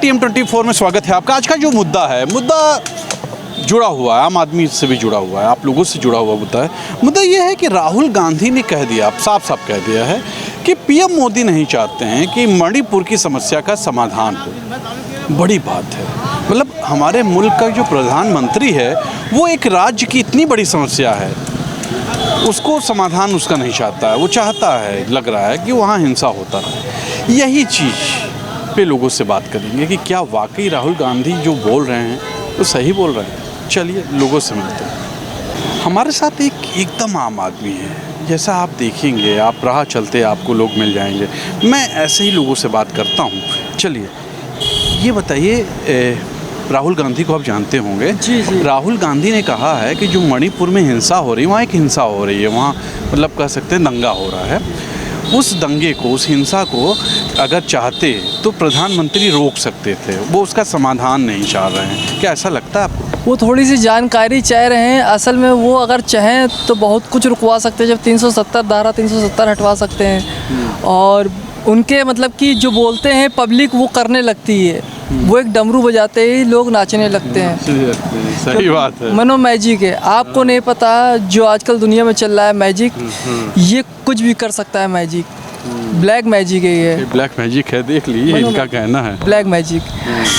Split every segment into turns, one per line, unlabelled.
TM24 में स्वागत है आपका। आज का जो मुद्दा जुड़ा हुआ है, आम आदमी से भी जुड़ा हुआ है, आप लोगों से जुड़ा हुआ मुद्दा ये है कि राहुल गांधी ने कह दिया, साफ कह दिया है कि पीएम मोदी नहीं चाहते हैं कि मणिपुर की समस्या का समाधान हो। बड़ी बात है, मतलब हमारे मुल्क का जो प्रधानमंत्री है वो एक राज्य की इतनी बड़ी समस्या है, उसको समाधान उसका नहीं चाहता है। वो चाहता है, लग रहा है कि वहाँ हिंसा होता है। यही चीज़ पे लोगों से बात करेंगे कि क्या वाकई राहुल गांधी जो बोल रहे हैं वो सही बोल रहे हैं। चलिए लोगों से मिलते हैं। हमारे साथ एकदम आम आदमी है, जैसा आप देखेंगे, आप राह चलते आपको लोग मिल जाएंगे। मैं ऐसे ही लोगों से बात करता हूँ। चलिए ये बताइए, राहुल गांधी को आप जानते होंगे।
जी।
राहुल गांधी ने कहा है कि जो मणिपुर में हिंसा हो रही है, वहाँ एक हिंसा हो रही है, वहाँ मतलब कह सकते हैं दंगा हो रहा है। उस दंगे को, उस हिंसा को अगर चाहते तो प्रधानमंत्री रोक सकते थे, वो उसका समाधान नहीं चाह रहे हैं। क्या ऐसा लगता है आपको?
वो थोड़ी सी जानकारी चाह रहे हैं। असल में वो अगर चाहें तो बहुत कुछ रुकवा सकते हैं। जब 370 धारा 370 हटवा सकते हैं। और उनके मतलब कि जो बोलते हैं पब्लिक वो करने लगती है। वो एक डमरू बजाते ही लोग नाचने लगते हैं।
सही बात है।
मनो मैजिक है, आपको नहीं पता जो आजकल दुनिया में चल रहा है मैजिक, ये कुछ भी कर सकता है। मैजिक ब्लैक मैजिक है, ये
ब्लैक मैजिक है। देख लीजिए, इनका कहना है
ब्लैक मैजिक।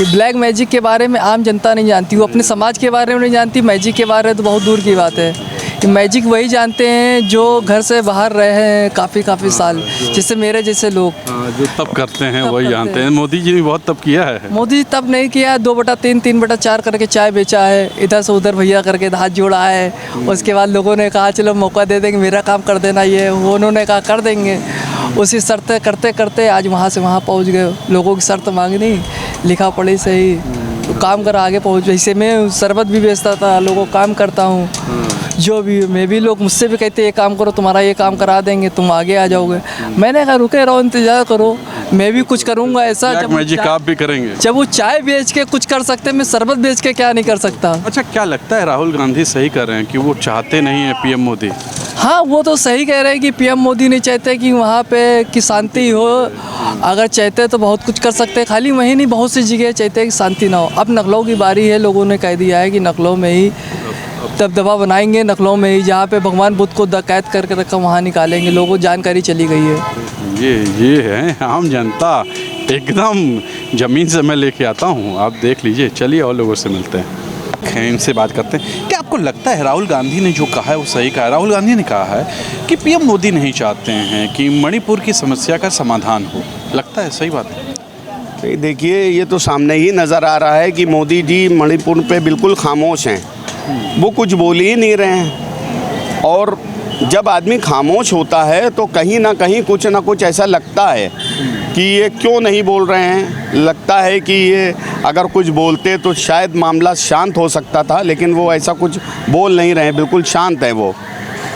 ये ब्लैक मैजिक के बारे में आम जनता नहीं जानती, वो अपने समाज के बारे में नहीं जानती, मैजिक के बारे में तो बहुत दूर की बात है। कि मैजिक वही जानते हैं जो घर से बाहर रहे हैं काफ़ी साल, जैसे मेरे जैसे लोग
जो तब करते हैं वही जानते हैं। मोदी जी ने बहुत तब किया है।
मोदी तब नहीं किया, 2/3 3/4 करके चाय बेचा है, इधर से उधर भैया करके हाथ जोड़ा है। उसके बाद लोगों ने कहा चलो मौका दे देंगे, मेरा काम कर देना, ये वो उन्होंने कहा कर देंगे। उसी शर्त करते करते आज वहाँ से वहाँ पहुँच गए। लोगों की शर्त मांगनी, लिखा पढ़ी से ही तो काम कर आगे पहुँच। ऐसे मैं शरबत भी बेचता था, लोगों को काम करता हूँ। जो भी मैं भी, लोग मुझसे भी कहते ये काम करो, तुम्हारा ये काम करा देंगे, तुम आगे आ जाओगे। मैंने कहा रुके रहो, इंतजार करो, मैं भी कुछ करूँगा ऐसा।
जब मैजिक आप भी करेंगे।
जब वो चाय बेच के कुछ कर सकते, मैं शरबत बेच के क्या नहीं कर सकता।
अच्छा, क्या लगता है राहुल गांधी सही कर रहे हैं कि वो चाहते नहीं है पीएम मोदी?
हाँ, वो तो सही कह रहे हैं कि पीएम मोदी नहीं चाहते कि वहाँ पे कि शांति हो। अगर चाहते तो बहुत कुछ कर सकते हैं, खाली वहीं नहीं, बहुत सी जगह चाहते हैं कि शांति ना हो। अब नकलों की बारी है, लोगों ने कह दिया है कि नकलों में ही दबदबा बनाएंगे, नकलों में ही जहाँ पे भगवान बुद्ध को कैद करके रखा वहाँ निकालेंगे। लोगों को जानकारी चली गई है।
ये है आम जनता, एकदम ज़मीन से मैं लेके आता हूँ, आप देख लीजिए। चलिए और लोगों से मिलते हैं, इनसे बात करते हैं। क्या आपको लगता है राहुल गांधी ने जो कहा है वो सही कहा है? राहुल गांधी ने कहा है कि पीएम मोदी नहीं चाहते हैं कि मणिपुर की समस्या का समाधान हो। लगता है सही बात है?
देखिए, ये तो सामने ही नज़र आ रहा है कि मोदी जी मणिपुर पे बिल्कुल खामोश हैं, वो कुछ बोल ही नहीं रहे हैं। और जब आदमी खामोश होता है तो कहीं ना कहीं कुछ ना कुछ ऐसा लगता है कि ये क्यों नहीं बोल रहे हैं। लगता है कि ये अगर कुछ बोलते तो शायद मामला शांत हो सकता था, लेकिन वो ऐसा कुछ बोल नहीं रहे हैं, बिल्कुल शांत है वो,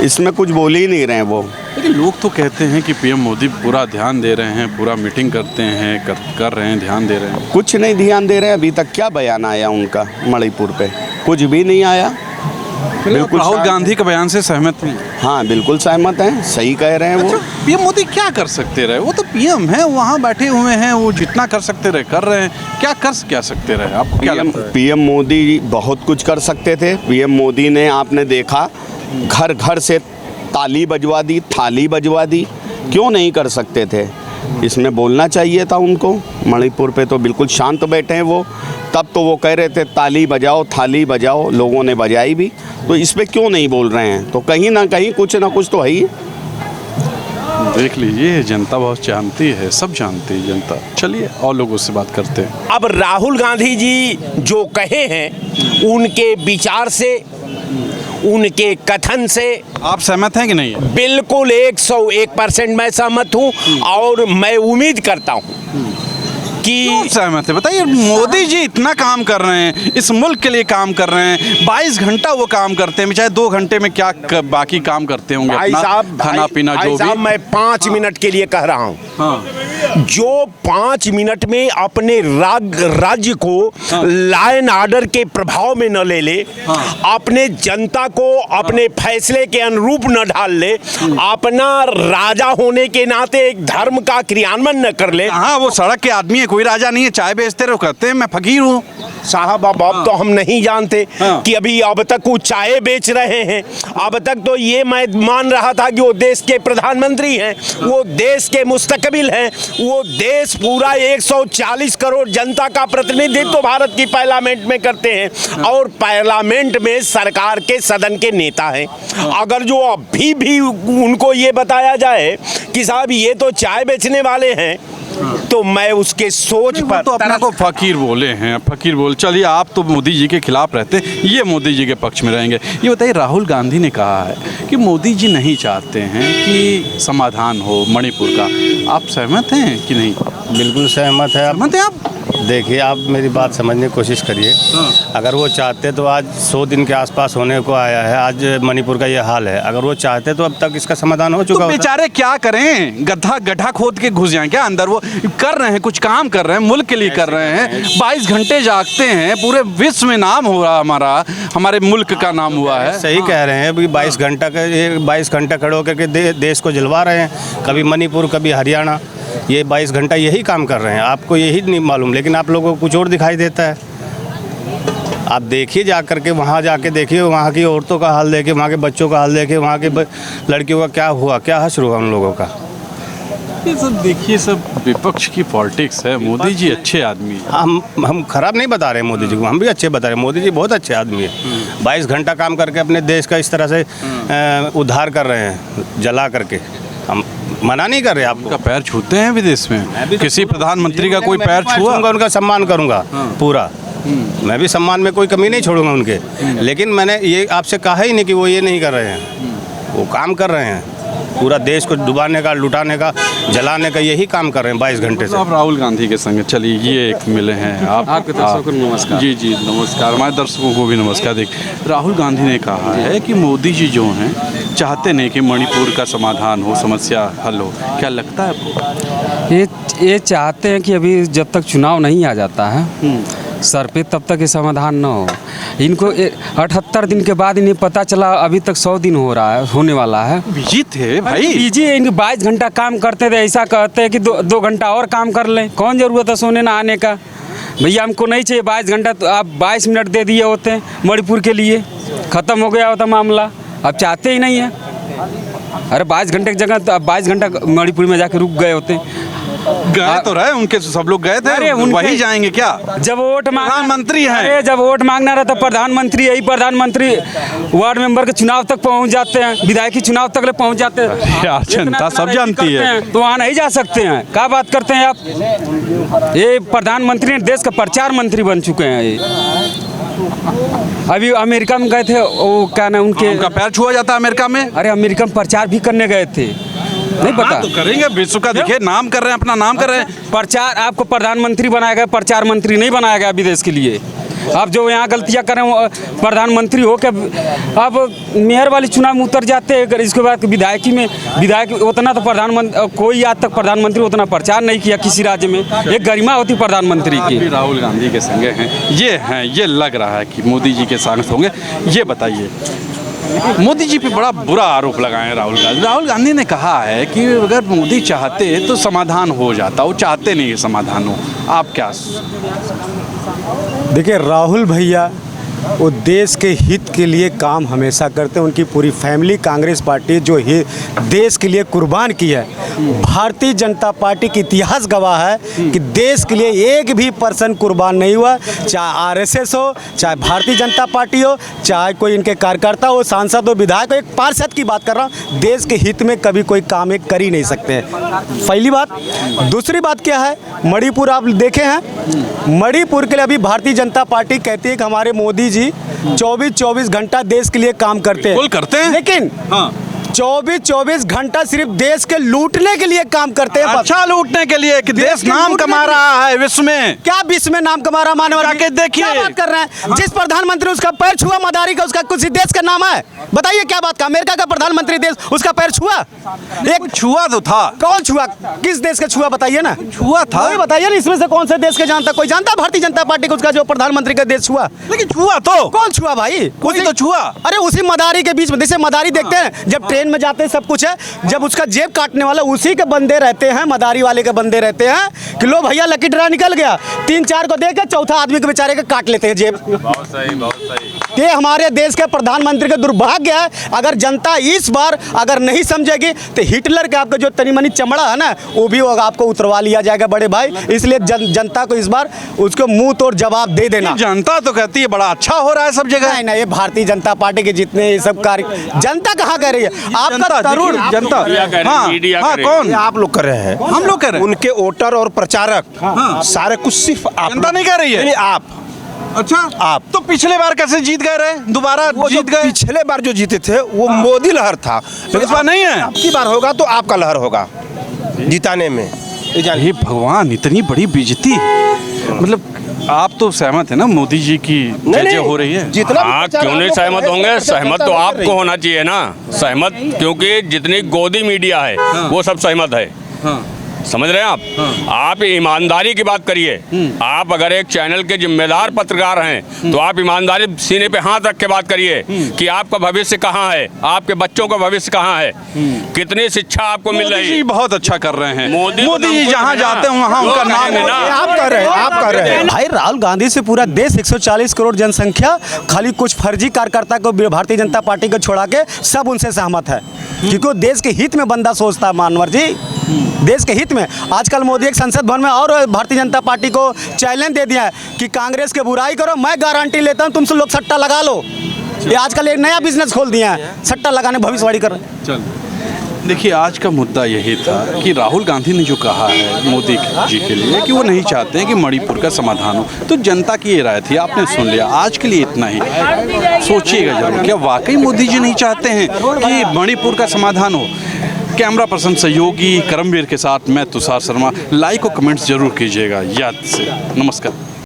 इसमें कुछ बोल ही नहीं रहे हैं वो।
लेकिन लोग तो कहते हैं कि पीएम मोदी पूरा ध्यान दे रहे हैं, पूरा मीटिंग करते हैं, कर रहे हैं, ध्यान दे रहे हैं।
कुछ नहीं ध्यान दे रहे हैं। अभी तक क्या बयान आया उनका मणिपुर पे? कुछ भी नहीं आया।
बिल्कुल राहुल गांधी के बयान से सहमत नहीं?
हाँ, बिल्कुल सहमत हैं, सही कह रहे हैं वो।
अच्छा, पीएम मोदी क्या कर सकते रहे? वो तो पीएम है, वहाँ बैठे हुए हैं, वो जितना कर सकते रहे कर रहे हैं। क्या सकते रहे? आपको क्या लगता है?
पीएम मोदी बहुत कुछ कर सकते थे। पीएम मोदी ने, आपने देखा, घर घर से ताली बजवा दी, थाली बजवा दी। क्यों नहीं कर सकते थे? इसमें बोलना चाहिए था उनको। मणिपुर पे तो बिल्कुल शांत बैठे हैं वो। तब तो वो कह रहे थे ताली बजाओ, थाली बजाओ, लोगों ने बजाई भी। तो इस पे क्यों नहीं बोल रहे हैं? तो कहीं ना कहीं कुछ ना कुछ तो है ही।
देख लीजिए, जनता बहुत जानती है, सब जानती है जनता। चलिए और लोगों से बात करते हैं।
अब राहुल गांधी जी जो कहे हैं, उनके विचार से, उनके कथन से
आप सहमत हैं कि नहीं?
बिल्कुल 101% मैं सहमत हूँ। और मैं उम्मीद करता हूँ कि
सहमत है। बताइए, मोदी जी इतना काम कर रहे हैं, इस मुल्क के लिए काम कर रहे हैं, 22 घंटा वो काम करते हैं, चाहे 2 घंटे में क्या बाकी काम करते होंगे,
भाई साहब,
खाना पीना जो भी।
मैं 5 मिनट के लिए कह रहा हूँ।
हाँ।
जो 5 मिनट में अपने राज्य को लॉ एंड ऑर्डर के प्रभाव में न ले ले, अपने जनता को अपने फैसले के अनुरूप न ढाल ले, अपना राजा होने के नाते एक धर्म का क्रियान्वयन न कर ले।
हाँ, वो सड़क के आदमी है, कोई राजा नहीं है। चाय बेचते रहो, कहते हैं मैं फकीर हूँ।
साहब अब तो हम नहीं जानते कि अभी अब तक वो चाय बेच रहे हैं। अब तक तो ये मैं मान रहा था कि वो देश के प्रधानमंत्री हैं, वो देश के मुस्तकबिल हैं, वो देश पूरा 140 करोड़ जनता का प्रतिनिधित्व भारत की पार्लियामेंट में करते हैं और पार्लियामेंट में सरकार के सदन के नेता हैं। अगर जो अभी भी उनको ये बताया जाए कि साहब ये तो चाय बेचने वाले हैं, तो मैं उसके सोच पर
तो अपने को फकीर बोले हैं, फकीर बोल। चलिए, आप तो मोदी जी के खिलाफ रहते हैं, ये मोदी जी के पक्ष में रहेंगे। ये बताइए, राहुल गांधी ने कहा है कि मोदी जी नहीं चाहते हैं कि समाधान हो मणिपुर का। आप सहमत हैं कि नहीं?
बिल्कुल सहमत है।
सहमत हैं आप?
देखिए, आप मेरी बात समझने की कोशिश करिए। अगर वो चाहते तो आज 100 दिन के आसपास होने को आया है, आज मणिपुर का ये हाल है। अगर वो चाहते तो अब तक इसका समाधान हो चुका
तो
होता।
बेचारे क्या करें, गड्ढा खोद के घुस जाएं क्या अंदर? वो कर रहे हैं, कुछ काम कर रहे हैं, मुल्क के लिए कर रहे हैं। 22 घंटे जागते हैं, पूरे विश्व में नाम हो रहा, हमारे मुल्क का नाम हुआ है।
सही कह रहे हैं। अभी 22 घंटा खड़े होकर के देश को जलवा रहे हैं। कभी मणिपुर, कभी हरियाणा, ये 22 घंटा यही काम कर रहे हैं। आपको यही नहीं मालूम, लेकिन आप लोगों को कुछ और दिखाई देता है। आप देखिए, जा करके वहाँ जाके देखिए, वहाँ की औरतों का हाल देखिए, वहाँ के बच्चों का हाल देखिए, वहाँ के लड़कियों का क्या हुआ, क्या हश्र हुआ उन लोगों का।
ये सब देखिए, सब विपक्ष की पॉलिटिक्स है। मोदी जी अच्छे आदमी हैं।
हम खराब नहीं बता रहे मोदी जी को, हम भी अच्छे बता रहे हैं। मोदी जी बहुत अच्छे आदमी है। 22 घंटा काम करके अपने देश का इस तरह से उद्धार कर रहे हैं, जला करके। हम मना नहीं कर रहे आपको।
उनका पैर छूते हैं विदेश में? किसी प्रधानमंत्री का कोई पैर छुआ?
उनका सम्मान करूंगा पूरा। मैं भी सम्मान में कोई कमी नहीं छोड़ूंगा उनके। लेकिन मैंने ये आपसे कहा ही नहीं कि वो ये नहीं कर रहे हैं। वो काम कर रहे हैं, पूरा देश को डुबाने का, लुटाने का, जलाने का यही काम कर रहे हैं 22 घंटे से।
आप राहुल गांधी के संग चलिए, ये एक मिले हैं आपके दर्शकों को नमस्कार। जी जी नमस्कार, हमारे दर्शकों को भी नमस्कार। देख, राहुल गांधी ने कहा है कि मोदी जी जो हैं चाहते नहीं कि मणिपुर का समाधान हो, समस्या हल हो। क्या लगता है आपको?
ये चाहते हैं कि अभी जब तक चुनाव नहीं आ जाता है सर पे, तब तक ये समाधान न हो। इनको 78 दिन के बाद इन्हें पता चला, अभी तक 100 दिन होने वाला है।
बिजी थे भाई,
बिजी है। इनके 22 घंटा काम करते थे, ऐसा कहते हैं कि 2 घंटा और काम कर लें। कौन ज़रूरत है सोने ना आने का? भैया हमको नहीं चाहिए 22 घंटा, तो आप 22 मिनट दे दिए होते हैं मणिपुर के लिए, ख़त्म हो गया होता मामला। अब चाहते ही नहीं है। अरे 22 घंटे की जगह तो अब 22 घंटा मणिपुर में जाके रुक गए होते।
गए तो रहे, उनके सब लोग गए थे।
अरे
वही जाएंगे क्या?
जब वोट
प्रधानमंत्री हैं।
अरे जब वोट मांगना रहता प्रधानमंत्री, यही प्रधानमंत्री वार्ड मेंबर के चुनाव तक पहुंच जाते हैं, विधायकी चुनाव तक पहुंच जाते हैं।
यार, जनता सब जानती है।
तो वहाँ नहीं जा सकते हैं। क्या बात करते हैं आप? ये प्रधानमंत्री देश का प्रचार मंत्री बन चुके हैं। ये अभी अमेरिका में गए थे, वो क्या ना उनका
पैर छुआ जाता है अमेरिका में।
अरे अमेरिका में प्रचार भी करने गए थे, नहीं पता?
तो करेंगे, विश्व का देखिए नाम कर रहे हैं, अपना नाम कर रहे हैं।
प्रचार आपको प्रधानमंत्री बनाया गया, प्रचार मंत्री नहीं बनाया गया विदेश के लिए। आप जो यहाँ गलतियाँ कर रहे हैं, प्रधानमंत्री हो के अब मेयर वाली चुनाव में उतर जाते हैं। इसके बाद विधायक उतना तो प्रधानमंत्री, कोई आज तक प्रधानमंत्री उतना प्रचार नहीं किया किसी राज्य में। एक गरिमा होती प्रधानमंत्री की।
राहुल गांधी के संगे हैं, ये लग रहा है कि मोदी जी के साथ होंगे। ये बताइए, मोदी जी पे बड़ा बुरा आरोप लगाए राहुल गांधी। राहुल गांधी ने कहा है कि अगर मोदी चाहते तो समाधान हो जाता, वो चाहते नहीं समाधान हो। आप क्या?
देखिए, राहुल भैया वो देश के हित के लिए काम हमेशा करते हैं। उनकी पूरी फैमिली कांग्रेस पार्टी जो देश के लिए कुर्बान की है। भारतीय जनता पार्टी की इतिहास गवाह है कि देश के लिए एक भी पर्सन कुर्बान नहीं हुआ, चाहे आरएसएस हो, चाहे भारतीय जनता पार्टी हो, चाहे कोई इनके कार्यकर्ता हो, सांसद हो, विधायक हो। एक पार्षद की बात कर रहा हूँ। देश के हित में कभी कोई काम एक कर ही नहीं सकते हैं, पहली बात। दूसरी बात क्या है, मणिपुर आप देखे हैं, मणिपुर के लिए अभी भारतीय जनता पार्टी कहती है कि हमारे मोदी जी 24 घंटा देश के लिए काम करते हैं।
करते हैं,
लेकिन 24 घंटा सिर्फ देश के लूटने के लिए काम करते हैं।
अच्छा लूटने के लिए कि देश नाम कमा रहा है विश्व में।
क्या विश्व में नाम कमा रहा माने वाला?
जाके देखिए।
क्या बात कर रहे हैं? जिस प्रधानमंत्री उसका पैर छुआ मदारी का, उसका कुछ देश का नाम है? बताइए क्या बात का? अमेरिका का प्रधानमंत्री देश उसका पैर छुआ? एक
छुआ तो था।
कौन छुआ? किस देश का छुआ बताइए ना।
छुआ था।
वही बताइए ना, इसमें से कौन से देश के जानता? कोई जानता भारतीय जनता पार्टी को उसका जो प्रधानमंत्री का देश छुआ?
लेकिन छुआ तो
कौन छुआ भाई?
कोई तो छुआ।
अरे उसी मदारी के बीच में, जैसे मदारी देखते हैं जब ट्रेन में जाते हैं सब कुछ है, जब उसका जेब काटने वाला उसी के बंदे रहते हैं, मदारी वाले के बंदे रहते हैं कि लो भैया लकी ड्रा निकल गया, 3-4 को दे के चौथा आदमी के बेचारे के काट लेते हैं जेब।
बहुत सही।
ये हमारे देश के प्रधानमंत्री का दुर्भाग्य है। अगर जनता इस बार अगर नहीं समझेगी तो हिटलर का आपका जो तनी मनी चमड़ा है ना, वो भी आपको उतरवा लिया जाएगा बड़े भाई। इसलिए जनता को इस बार उसको मुंह तोड़ जवाब दे देना।
जनता तो कहती है बड़ा अच्छा हो रहा है सब जगह।
नहीं, ये भारतीय जनता पार्टी के जितने ये सब कार्य जनता कहाँ कर रही है? आपका तरुण
जनता। हाँ, कौन?
आप लोग कर रहे हैं,
हम लोग कर रहे हैं।
उनके वोटर और प्रचारक सारे कुछ सिर्फ आप
जनता नहीं कह रही है।
नहीं, आप
अच्छा,
आप
तो पिछले बार कैसे जीत गए रहे? दोबारा जीत गए।
पिछले बार जो जीते थे वो मोदी लहर था,
तो इस बार नहीं है।
अब की बार होगा तो आपका लहर होगा जिताने में।
हे भगवान, इतनी बड़ी बेइज्जती। मतलब आप तो सहमत है ना मोदी जी की जय हो रही है?
जितना भी
हाँ,
प्रचार
क्यों
आप
नहीं
लोग
सहमत
कर रहे
होंगे?
हैं,
सहमत तो
प्रचार कर
आपको होना चाहिए ना, सहमत, क्योंकि जितनी गोदी मीडिया है वो सब सहमत है। समझ रहे हैं आप? आप ईमानदारी की बात करिए। आप अगर एक चैनल के जिम्मेदार पत्रकार हैं तो आप ईमानदारी सीने पे हाथ रख के बात करिए कि आपका भविष्य कहाँ है, आपके बच्चों का भविष्य कहाँ है, कितनी शिक्षा आपको मिल रही है।
बहुत अच्छा कर रहे हैं
मोदी
जी। जहाँ जाते हैं वहाँ उनका नाम है ना।
आप कर रहे हैं, आप कर रहे हैं।
भाई राहुल गांधी से पूरा देश 140 करोड़ जनसंख्या, खाली कुछ फर्जी कार्यकर्ता को भारतीय जनता पार्टी को छोड़ा के सब उनसे सहमत है, क्योंकि वो देश के हित में बंदा सोचता है। मानवर जी, देश के हित में। आजकल मोदी एक संसद भवन में और भारतीय जनता पार्टी को चैलेंज दे दिया है कि कांग्रेस की बुराई करो, मैं गारंटी लेता हूं तुम सब लोग सट्टा लगा लो। ये आजकल एक नया बिजनेस खोल दिया है, सट्टा लगाने भविष्यवाणी कर रहे हैं।
देखिए, आज का मुद्दा यही था कि राहुल गांधी ने जो कहा है मोदी जी के लिए कि वो नहीं चाहते हैं कि मणिपुर का समाधान हो, तो जनता की ये राय थी, आपने सुन लिया। आज के लिए इतना ही। सोचिएगा जरूर, क्या वाकई मोदी जी नहीं चाहते हैं कि मणिपुर का समाधान हो? कैमरा पर्सन सहयोगी करमवीर के साथ मैं तुषार शर्मा। लाइक और कमेंट्स जरूर कीजिएगा याद से। नमस्कार।